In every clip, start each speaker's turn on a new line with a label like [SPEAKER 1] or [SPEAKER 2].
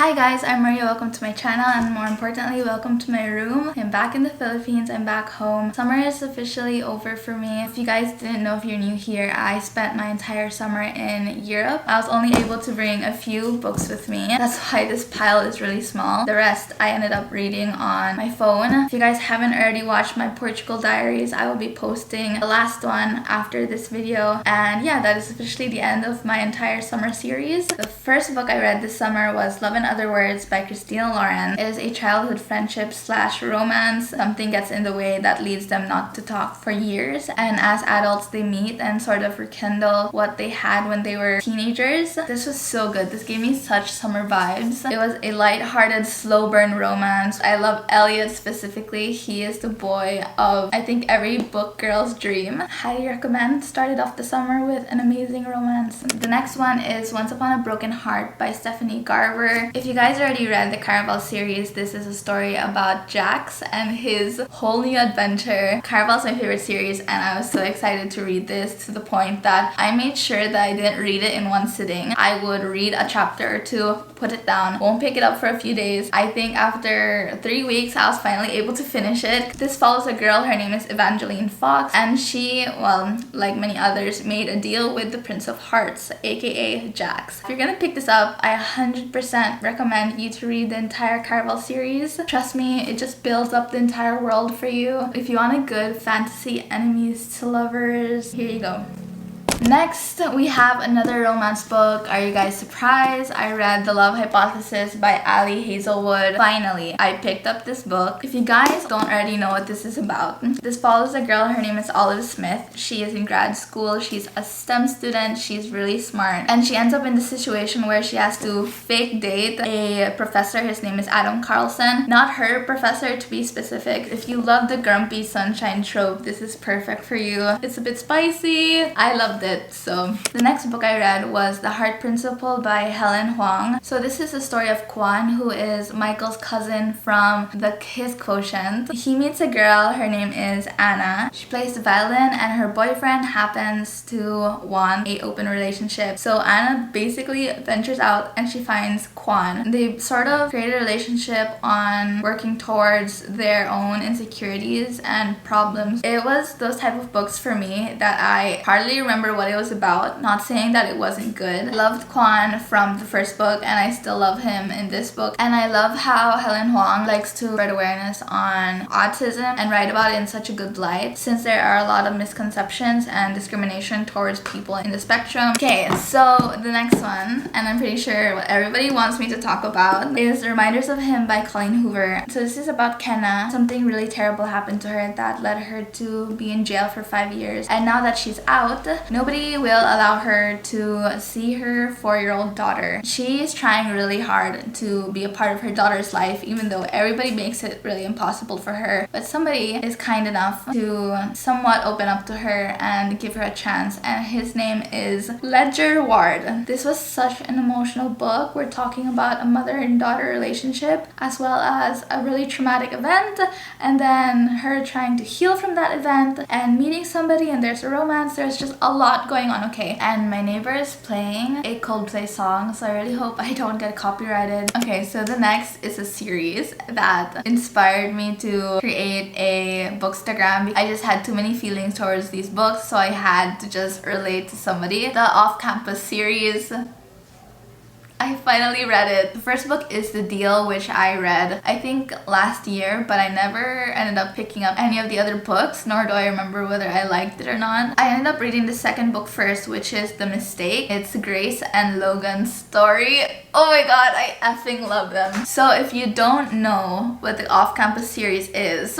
[SPEAKER 1] Hi guys, I'm Maria. Welcome to my channel, and more importantly, welcome to my room. I'm back in the Philippines. I'm back home. Summer is officially over for me. If you guys didn't know, if you're new here, I spent my entire summer in Europe. I was only able to bring a few books with me. That's why this pile is really small. The rest I ended up reading on my phone. If you guys haven't already watched my Portugal diaries, I will be posting the last one after this video. And yeah, that is officially the end of my entire summer series. The first book I read this summer was Love and Other Words by Christina Lauren. It is a childhood friendship slash romance. Something gets in the way that leads them not to talk for years, and as adults they meet and sort of rekindle what they had when they were teenagers. This was so good. This gave me such summer vibes. It was a light-hearted, slow burn romance. I love Elliot specifically. He is the boy of, I think, every book girl's dream. Highly recommend. Started off the summer with an amazing romance. The next one is Once Upon a Broken Heart by Stephanie Garber. If you guys already read the Caraval series, this is a story about Jax and his whole new adventure. Caraval's my favorite series, and I was so excited to read this to the point that I made sure that I didn't read it in one sitting. I would read a chapter or two, put it down, won't pick it up for a few days. I think after 3 weeks I was finally able to finish it. This follows a girl, her name is Evangeline Fox, and she, well, like many others, made a deal with the Prince of Hearts, aka Jax. If you're gonna pick this up, I 100% recommend you to read the entire Caraval series. Trust me, it just builds up the entire world for you. If you want a good fantasy enemies to lovers, here you go. Next, we have another romance book. Are you guys surprised? I read The Love Hypothesis by Ali Hazelwood. Finally, I picked up this book. If you guys don't already know what this is about, this follows a girl. Her name is Olive Smith. She is in grad school. She's a STEM student. She's really smart. And she ends up in the situation where she has to fake date a professor. His name is Adam Carlson. Not her professor, to be specific. If you love the grumpy sunshine trope, this is perfect for you. It's a bit spicy. I loved it. So the next book I read was The Heart Principle by Helen Huang. So this is the story of Kwan, who is Michael's cousin from the Kiss Quotient. He meets a girl, her name is Anna. She plays the violin, and her boyfriend happens to want an open relationship. So Anna basically ventures out and she finds Kwan. They sort of create a relationship on working towards their own insecurities and problems. It was those type of books for me that I hardly remember what it was about. Not saying that it wasn't good. Loved Kwan from the first book, and I still love him in this book. And I love how Helen Huang likes to spread awareness on autism and write about it in such a good light, since there are a lot of misconceptions and discrimination towards people in the spectrum. Okay, so the next one, and I'm pretty sure what everybody wants me to talk about, is Reminders of Him by Colleen Hoover. So this is about Kenna. Something really terrible happened to her that led her to be in jail for 5 years, and now that she's out, nobody will allow her to see her 4-year-old daughter. She is trying really hard to be a part of her daughter's life, even though everybody makes it really impossible for her. But somebody is kind enough to somewhat open up to her and give her a chance, and his name is Ledger Ward. This was such an emotional book. We're talking about a mother and daughter relationship, as well as a really traumatic event, and then her trying to heal from that event and meeting somebody, and there's a romance. There's just a lot going on. Okay, and my neighbor is playing a Coldplay song, so I really hope I don't get copyrighted. Okay, so the next is a series that inspired me to create a bookstagram. I just had too many feelings towards these books, so I had to just relate to somebody. The Off-Campus series, I finally read it. The first book is The Deal, which I read I think last year, but I never ended up picking up any of the other books, nor do I remember whether I liked it or not. I ended up reading the second book first, which is The Mistake. It's Grace and Logan's story. Oh my god, I effing love them. So if you don't know what the Off-Campus series is,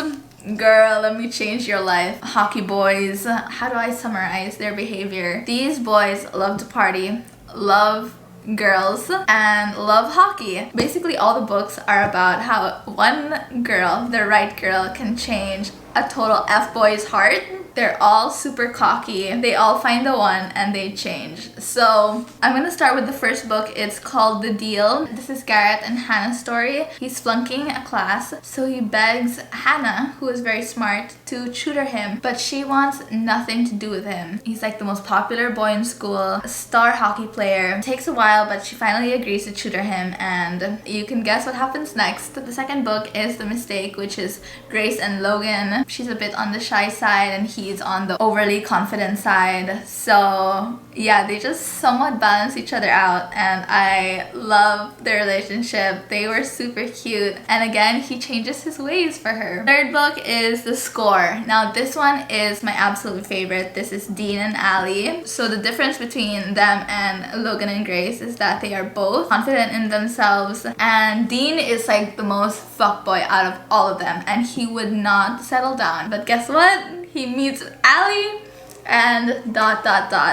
[SPEAKER 1] girl, let me change your life. Hockey boys. How do I summarize their behavior? These boys love to party, love girls, and love hockey. Basically all the books are about how one girl, the right girl, can change a total F-boy's heart. They're all super cocky. They all find the one and they change. So I'm gonna start with the first book. It's called The Deal. This is Garrett and Hannah's story. He's flunking a class, so he begs Hannah, who is very smart, to tutor him, but she wants nothing to do with him. He's like the most popular boy in school, a star hockey player. It takes a while, but she finally agrees to tutor him, and you can guess what happens next. The second book is The Mistake, which is Grace and Logan. She's a bit on the shy side and he's on the overly confident side. So yeah, they just somewhat balance each other out, and I love their relationship. They were super cute, and again, he changes his ways for her. Third book is The Score. Now this one is my absolute favorite. This is Dean and Allie. So the difference between them and Logan and Grace is that they are both confident in themselves, and Dean is like the most fuckboy out of all of them, and he would not settle down. But guess what? He meets Allie and ...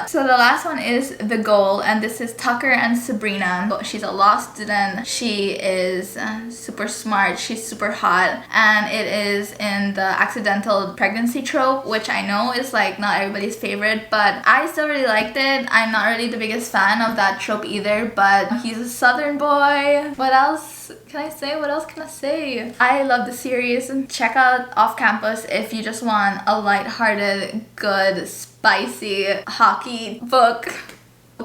[SPEAKER 1] So the last one is The Goal, and this is Tucker and Sabrina. She's a law student. She is super smart. She's super hot, and it is in the accidental pregnancy trope, which I know is like not everybody's favorite, but I still really liked it. I'm not really the biggest fan of that trope either, but he's a southern boy. What else can I say? What else can I say? I love the series. Check out Off Campus if you just want a lighthearted, good, spicy hockey book.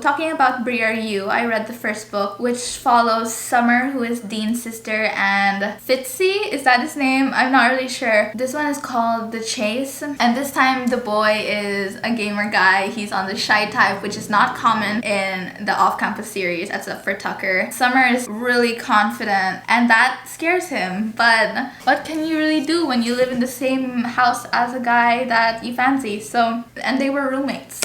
[SPEAKER 1] Talking about Brier U, I read the first book, which follows Summer, who is Dean's sister, and Fitzy, is that his name? I'm not really sure. This one is called The Chase, and this time the boy is a gamer guy. He's on the shy type, which is not common in the off-campus series, except for Tucker. Summer is really confident, and that scares him, but what can you really do when you live in the same house as a guy that you fancy? So, and they were roommates.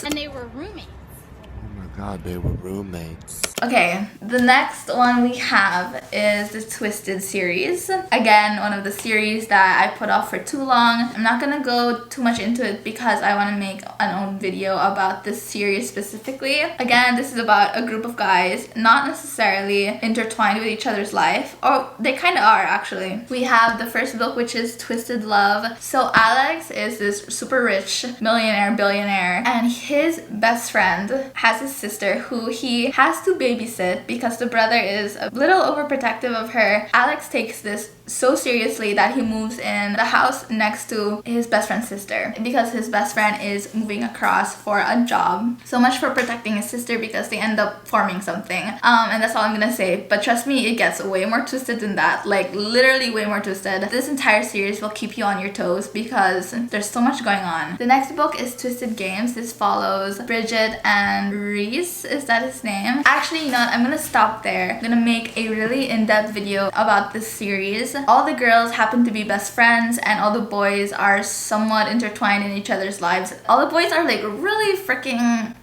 [SPEAKER 2] God, they were roommates.
[SPEAKER 1] Okay, the next one we have is the Twisted series. Again, one of the series that I put off for too long. I'm not gonna go too much into it because I want to make an own video about this series specifically. Again, this is about a group of guys, not necessarily intertwined with each other's life, or they kind of are actually. We have the first book, which is Twisted Love. So Alex is this super rich millionaire, billionaire, and his best friend has his sister who he has to babysit because the brother is a little overprotective of her. Alex takes this so seriously that he moves in the house next to his best friend's sister because his best friend is moving across for a job. So much for protecting his sister, because they end up forming something. And that's all I'm gonna say. But trust me, it gets way more twisted than that. Like literally way more twisted. This entire series will keep you on your toes because there's so much going on. The next book is Twisted Games. This follows Bridget and Reese. Is that his name? Actually, you know what? I'm gonna stop there. I'm gonna make a really in-depth video about this series. All the girls happen to be best friends, and all the boys are somewhat intertwined in each other's lives. All the boys are like really freaking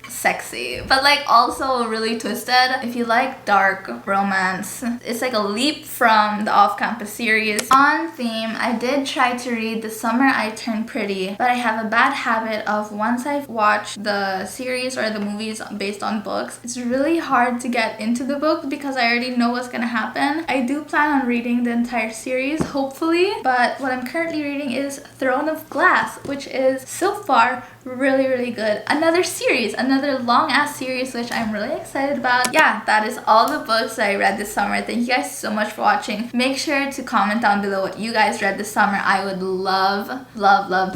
[SPEAKER 1] sexy, but like also really twisted. If you like dark romance, it's like a leap from the off-campus series. On theme, I did try to read The Summer I Turned Pretty, but I have a bad habit of once I've watched the series or the movies based on books, it's really hard to get into the book because I already know what's gonna happen. I do plan on reading the entire series, hopefully, but what I'm currently reading is Throne of Glass, which is so far really good. Another series, another long ass series, which I'm really excited about. Yeah, that is all the books that I read this summer. Thank you guys so much for watching. Make sure to comment down below what you guys read this summer. I would love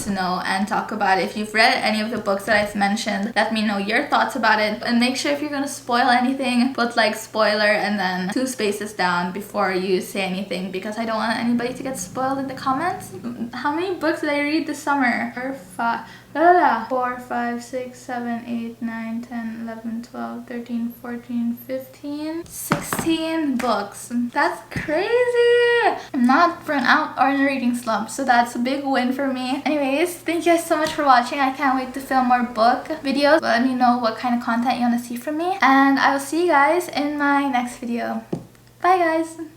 [SPEAKER 1] to know and talk about it. If you've read any of the books that I've mentioned, let me know your thoughts about it. And make sure if you're gonna spoil anything, put like spoiler and then 2 spaces down before you say anything, because I don't want anybody to get spoiled in the comments. How many books did I read this summer? 4, 5, 6, 7, 8, 9, 10, 11, 12, 13, 14, 15, 16 books. That's crazy! I'm not burnt out or in a reading slump, so that's a big win for me. Anyways, thank you guys so much for watching. I can't wait to film more book videos. Let me know what kind of content you want to see from me, and I will see you guys in my next video. Bye guys!